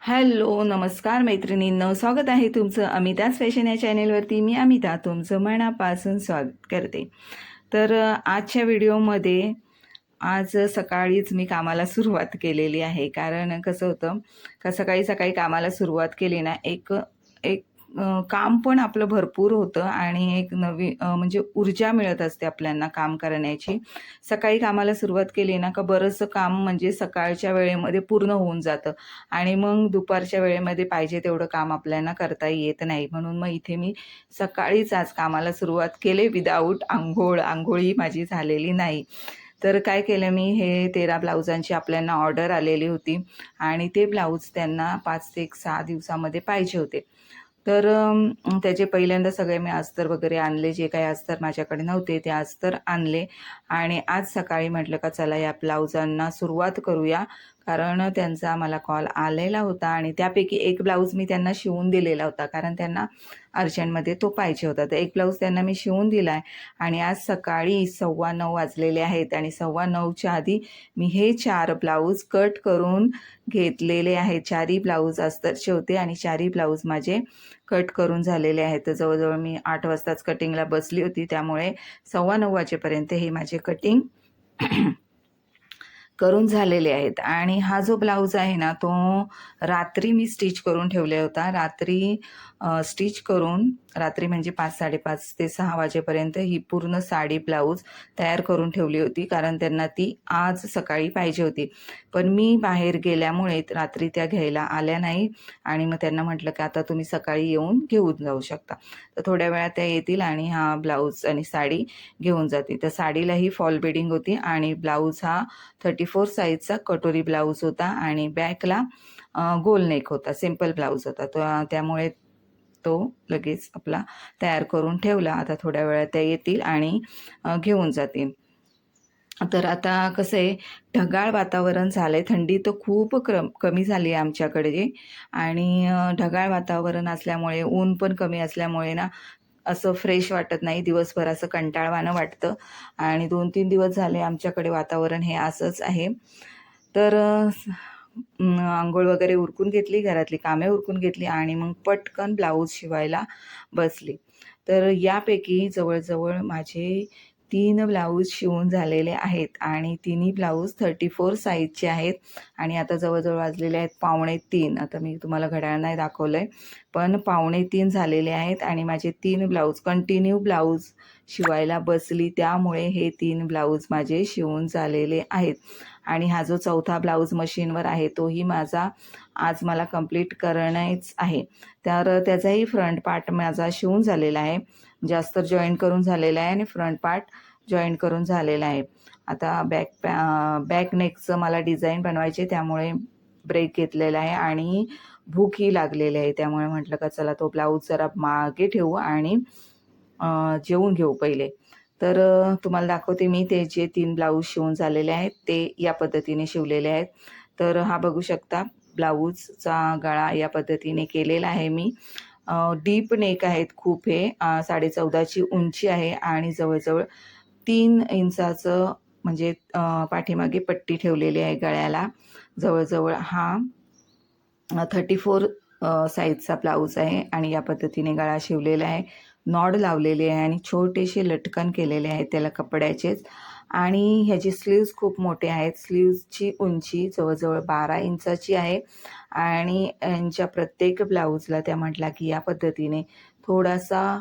Hello, नमस्कार मैत्रिणींनो, स्वागत आहे तुमचं अमिताज फॅशन या चॅनेलवरती. मी अमिता तुमचं मनापासून स्वागत करते. तर आजच्या व्हिडिओमध्ये आज सकाळीच मी कामाला सुरुवात केलेली आहे. कारण कसं होतं का सकाळी सकाळी कामाला सुरुवात केली ना, एक एक काम पण आपलं भरपूर होतं आणि एक नवी म्हणजे ऊर्जा मिळत असते आपल्याला काम करण्याची. सकाळी कामाला सुरुवात केली ना का बरंचसं काम म्हणजे सकाळच्या वेळेमध्ये पूर्ण होऊन जातं आणि मग दुपारच्या वेळेमध्ये पाहिजे तेवढं काम आपल्याला करता येत नाही. म्हणून मग इथे मी सकाळीच आज कामाला सुरुवात केली विदाऊट अंघोळी माझी झालेली नाही. तर काय केलं मी, हे 13 ब्लाउजांची आपल्याला ऑर्डर आलेली होती आणि ते ब्लाऊज त्यांना 5 ते 6 दिवसामध्ये पाहिजे होते. तर त्याचे पहिल्यांदा सगळे मी अस्तर वगैरे आणले, जे काही अस्तर माझ्याकडे नव्हते ते अस्तर आणले आणि आज सकाळी म्हटलं का चला या ब्लाउजांना सुरुवात करूया. कारण त्यांचा मला कॉल आलेला होता आणि त्यापैकी एक ब्लाऊज मी त्यांना शिवून दिलेला होता, कारण त्यांना अर्जंटमध्ये तो पाहिजे होता. तर एक ब्लाऊज त्यांना मी शिवून दिला आहे आणि आज सकाळी 9:15 वाजलेले आहेत आणि 9:15च्या आधी मी हे 4 ब्लाऊज कट करून घेतलेले आहेत. 4ही ब्लाऊज अस्तरचे होते आणि 4ही ब्लाऊज माझे कट करून झालेले आहेत. तर जवळजवळ मी 8 वाजताच कटिंगला बसली होती, त्यामुळे 9:15 वाजेपर्यंत हे माझे कटिंग करून झालेले आहेत. आणि हा जो ब्लाऊज आहे ना, तो रात्री मी स्टिच करून ठेवला होता. स्टिच करून रात्री म्हणजे 5-5:30 ते 6 वाजेपर्यंत ही पूर्ण साडी ब्लाऊज तयार करून ठेवली होती, कारण त्यांना ती आज सकाळी पाहिजे होती. पण मी बाहेर गेल्यामुळे रात्री त्या घ्यायला आल्या नाही आणि मग त्यांना म्हटलं की आता तुम्ही सकाळी येऊन घेऊन जाऊ शकता. तर थोड्या वेळात त्या येतील आणि हा ब्लाऊज आणि साडी घेऊन जातील. तर साडीलाही फॉल बिडिंग होती आणि ब्लाऊज हा 34 साईजचा कटोरी ब्लाऊज होता आणि बॅकला गोल नेक होता, सिंपल ब्लाऊज होता. तो त्यामुळे तो लगेच आपला तयार करून ठेवला. आता थोड्या वेळात त्या येतील आणि घेऊन जातील. तर आता कसं आहे, ढगाळ वातावरण झालं आहे, थंडी तर खूप कमी झाली आहे आमच्याकडे आणि ढगाळ वातावरण असल्यामुळे, ऊन पण कमी असल्यामुळे ना असं फ्रेश वाटत नाही, दिवसभर असं कंटाळवाणं वाटतं आणि 2-3 दिवस झाले आमच्याकडे वातावरण हे असंच आहे. तर अंघोळ वगैरे उरकून घेतली, घरातली कामे उरकून घेतली आणि मग पटकन ब्लाऊज शिवायला बसली. तर यापैकी जवळजवळ माझे 3 ब्लाऊज शिवून झालेले आहेत आणि तिन्ही ब्लाऊज 34 साईजचे आहेत आणि आता जवळजवळ वाजलेले आहेत 2:45. आता मी तुम्हाला घड्याळ नाही दाखवलं आहे, पण 2:45 झालेले आहेत आणि माझे 3 ब्लाऊज कंटिन्यू ब्लाऊज शिवायला बसली, त्यामुळे हे 3 ब्लाऊज माझे शिवून झालेले आहेत. आणि हा जो चौथा ब्लाऊज मशीनवर आहे तोही माझा आज मला कंप्लीट करणंच आहे. तर त्याचाही फ्रंट पार्ट माझा शिवून झालेला आहे, जास्त जॉईन करून झालेला आहे आणि फ्रंट पार्ट जॉईन करून झालेला आहे. आता बॅक नेकचं मला डिझाईन बनवायचे, त्यामुळे ब्रेक घेतलेला आहे आणि भूकही लागलेली आहे. त्यामुळे म्हटलं का चला तो ब्लाऊज जरा मागे ठेवू आणि जेवून घेऊ पहिले. तर तुम्हाला दाखवते मी ते जे 3 ब्लाऊज शिवून झालेले आहेत ते या पद्धतीने शिवलेले आहेत. तर हा बघू शकता ब्लाऊजचा गळा या पद्धतीने केलेला आहे मी. डीप नेक आहेत खूप, हे 14.5ची उंची आहे आणि जवळजवळ 3 इंचाचं म्हणजे पाठीमागे पट्टी ठेवलेली आहे गळ्याला. जवळजवळ हा 34 साईजचा ब्लाऊज आहे आणि या पद्धतीने गळा शिवलेला आहे. नॉड लावलेली आहे आणि छोटेसे लटकन केलेले आहेत त्याला कपड्याचेच आणि ह्याची स्लीव्ज खूप मोठे आहेत. स्लीव्जची उंची जवळजवळ 12 इंचाची आहे आणि यांच्या प्रत्येक ब्लाऊजला त्या म्हटला की या पद्धतीने थोडासा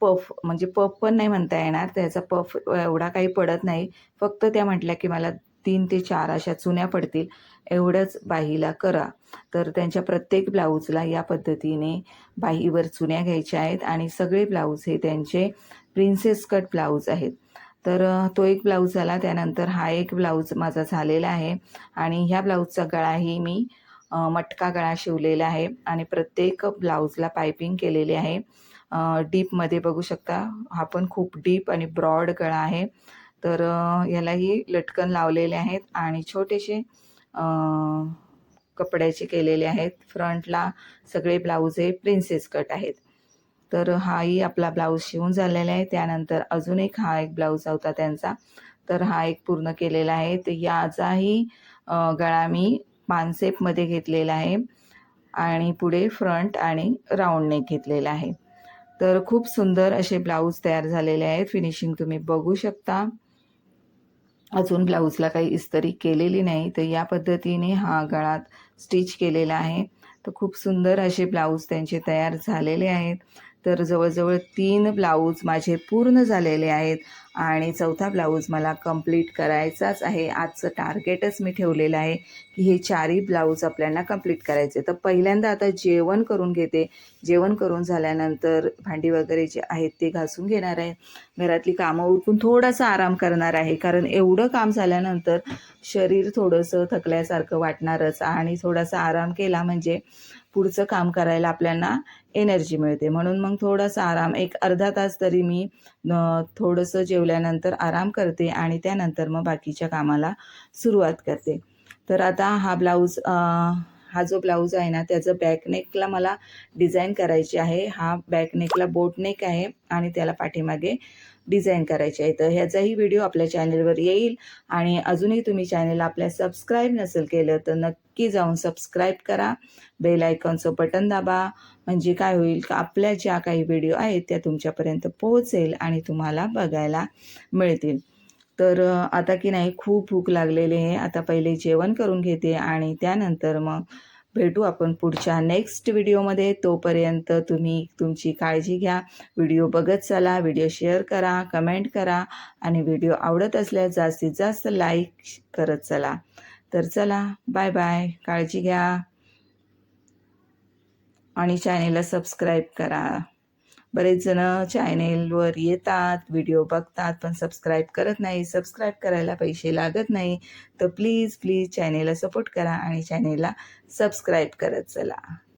पफ, म्हणजे पफ पण नाही म्हणता येणार, त्याचा पफ एवढा काही पडत नाही. फक्त त्या म्हटल्या की मला 3 ते 4 अशा चुन्या पडतील, एवढंच बाहीला करा. तर त्यांच्या प्रत्येक ब्लाऊजला या पद्धतीने बाहीवर चुन्या घ्यायच्या आहेत आणि सगळे ब्लाऊज हे त्यांचे प्रिन्सेस कट ब्लाऊज आहेत. तर तो एक ब्लाऊज झाला. त्यानंतर हा एक ब्लाऊज माझा झालेला आहे आणि ह्या ब्लाऊजचा गळाही मी मटका गळा शिवलेला आहे आणि प्रत्येक ब्लाऊजला पायपिंग केलेली आहे. डीपमध्ये बघू शकता, हा पण खूप डीप आणि ब्रॉड गळा आहे. तर यालाही लटकन लावलेले आहेत आणि छोटेसे कपड्याचे केलेले आहेत. फ्रंटला सगळे ब्लाऊज हे प्रिन्सेस कट आहेत. तर हाही आपला ब्लाऊज शिवून झालेला आहे. त्यानंतर अजून एक हा एक ब्लाऊज होता त्यांचा, तर हा एक पूर्ण केलेला आहे. तर याचाही गळा मी पानसेपमध्ये घेतलेला आहे आणि पुढे फ्रंट आणि राऊंड नेक घेतलेला आहे. तर खूप सुंदर असे ब्लाऊज तयार झालेले आहेत. फिनिशिंग तुम्ही बघू शकता. अजून ब्लाऊजला काही इस्त्री केलेली नाही, तर या पद्धतीने हा गळा स्टिच केलेला आहे. तर खूप सुंदर असे ब्लाऊज त्यांचे तयार झालेले आहेत. तर जवळजवळ 3 ब्लाऊज माझे पूर्ण झालेले आहेत आणि चौथा ब्लाऊज मला कंप्लीट करायचाच आहे. आजचं टार्गेटच मी ठेवलेलं आहे की हे 4ही ब्लाऊज आपल्याला कंप्लीट करायचे. तर पहिल्यांदा आता जेवण करून घेते. जेवण करून झाल्यानंतर भांडी वगैरे जे आहेत ते घासून घेणार आहे. घरातली कामं उरकून थोडासा आराम करणार आहे, कारण एवढं काम झाल्यानंतर शरीर थोडंसं थकल्यासारखं वाटणारच आणि थोडासा आराम केला म्हणजे पुढचं काम करायला आपल्याला एनर्जी मिळते. म्हणून मग थोडासा आराम, एक अर्धा तास तरी मी थोडंसं जेवल्यानंतर आराम करते आणि त्यानंतर मग बाकीच्या कामाला सुरुवात करते. तर आता हा जो ब्लाऊज आहे ना, त्याचं बॅकनेकला मला डिझाईन करायची आहे. हा बॅकनेकला बोट नेक आहे आणि त्याला पाठीमागे डिझाईन करायची आहे. तर ह्याचाही व्हिडिओ आपल्या चॅनलवर येईल आणि अजूनही तुम्ही चॅनल आपल्या सबस्क्राईब नसेल केलं तर नक्की जाऊन सबस्क्राईब करा. बेल आयकॉनचं बटन दाबा, म्हणजे काय होईल का आपल्या ज्या काही व्हिडिओ आहेत त्या तुमच्यापर्यंत पोहोचेल आणि तुम्हाला बघायला मिळतील. तर आता की नाही खूप भूक लागलेली आहे. आता पहिले जेवण करून घेते आणि त्यानंतर मग भेटू आपण पुढच्या नेक्स्ट व्हिडिओमध्ये. तोपर्यंत तुम्ही तुमची काळजी घ्या. व्हिडिओ बघत चला, व्हिडिओ शेअर करा, कमेंट करा आणि व्हिडिओ आवडत असल्यास जास्तीत जास्त लाईक करत चला. तर चला, बाय बाय, काळजी घ्या आणि चॅनेलला सबस्क्राईब करा. बरेच जण चॅनेलवर येतात, व्हिडिओ बघतात, पण सबस्क्राईब करत नाही. सबस्क्राईब करायला पैसे लागत नाही. तर प्लीज चॅनेलला सपोर्ट करा आणि चॅनेलला सबस्क्राईब करत चला.